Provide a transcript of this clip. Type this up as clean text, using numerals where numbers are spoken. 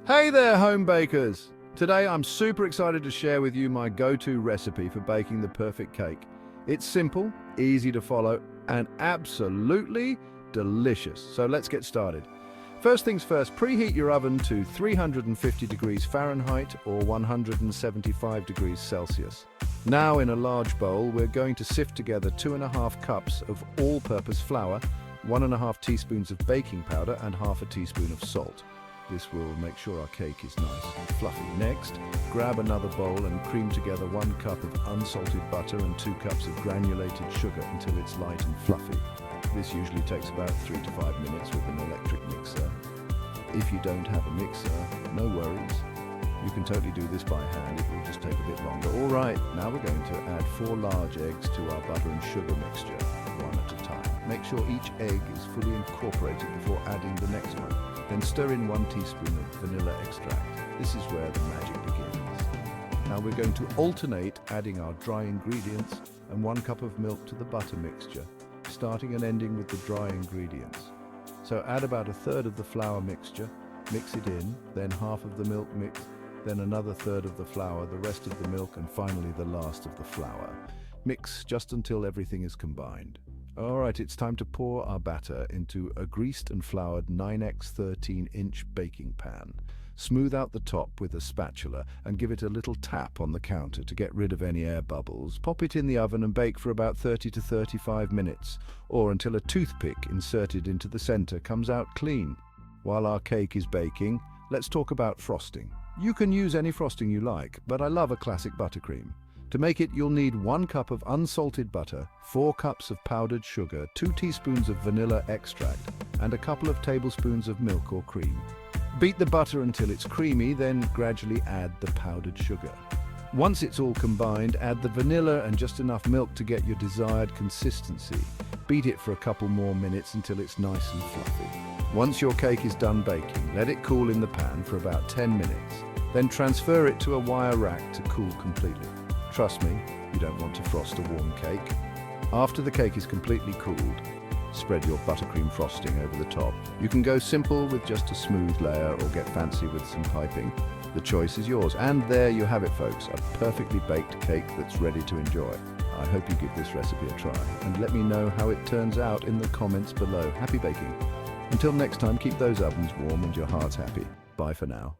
Hey there, home bakers! Today I'm super excited to share with you my go-to recipe for baking the perfect cake. It's simple, easy to follow, and absolutely delicious. So let's get started. First things first, preheat your oven to 350 degrees Fahrenheit or 175 degrees Celsius. Now in a large bowl, we're going to sift together 2.5 cups of all-purpose flour, 1.5 teaspoons of baking powder, and half a teaspoon of salt. This will make sure our cake is nice and fluffy. Next, grab another bowl and cream together 1 cup of unsalted butter and 2 cups of granulated sugar until it's light and fluffy. This usually takes about 3 to 5 minutes with an electric mixer. If you don't have a mixer, no worries. You can totally do this by hand, it will just take a bit longer. Alright, now we're going to add 4 large eggs to our butter and sugar mixture, one at a time. Make sure each egg is fully incorporated before adding the next one. Then stir in 1 teaspoon of vanilla extract. This is where the magic begins. Now we're going to alternate adding our dry ingredients and 1 cup of milk to the butter mixture, starting and ending with the dry ingredients. So add about 1/3 of the flour mixture, mix it in, then half of the milk mix, then another 1/3 of the flour, the rest of the milk, and finally the last of the flour. Mix just until everything is combined. Alright, it's time to pour our batter into a greased and floured 9x 13-inch baking pan. Smooth out the top with a spatula and give it a little tap on the counter to get rid of any air bubbles. Pop it in the oven and bake for about 30 to 35 minutes, or until a toothpick inserted into the center comes out clean. While our cake is baking, let's talk about frosting. You can use any frosting you like, but I love a classic buttercream. To make it, you'll need 1 cup of unsalted butter, 4 cups of powdered sugar, 2 teaspoons of vanilla extract, and a couple of tablespoons of milk or cream. Beat the butter until it's creamy, then gradually add the powdered sugar. Once it's all combined, add the vanilla and just enough milk to get your desired consistency. Beat it for a couple more minutes until it's nice and fluffy. Once your cake is done baking, let it cool in the pan for about 10 minutes. Then transfer it to a wire rack to cool completely. Trust me, you don't want to frost a warm cake. After the cake is completely cooled, spread your buttercream frosting over the top. You can go simple with just a smooth layer or get fancy with some piping. The choice is yours. And there you have it, folks, a perfectly baked cake that's ready to enjoy. I hope you give this recipe a try and let me know how it turns out in the comments below. Happy baking! Until next time, keep those ovens warm and your hearts happy. Bye for now.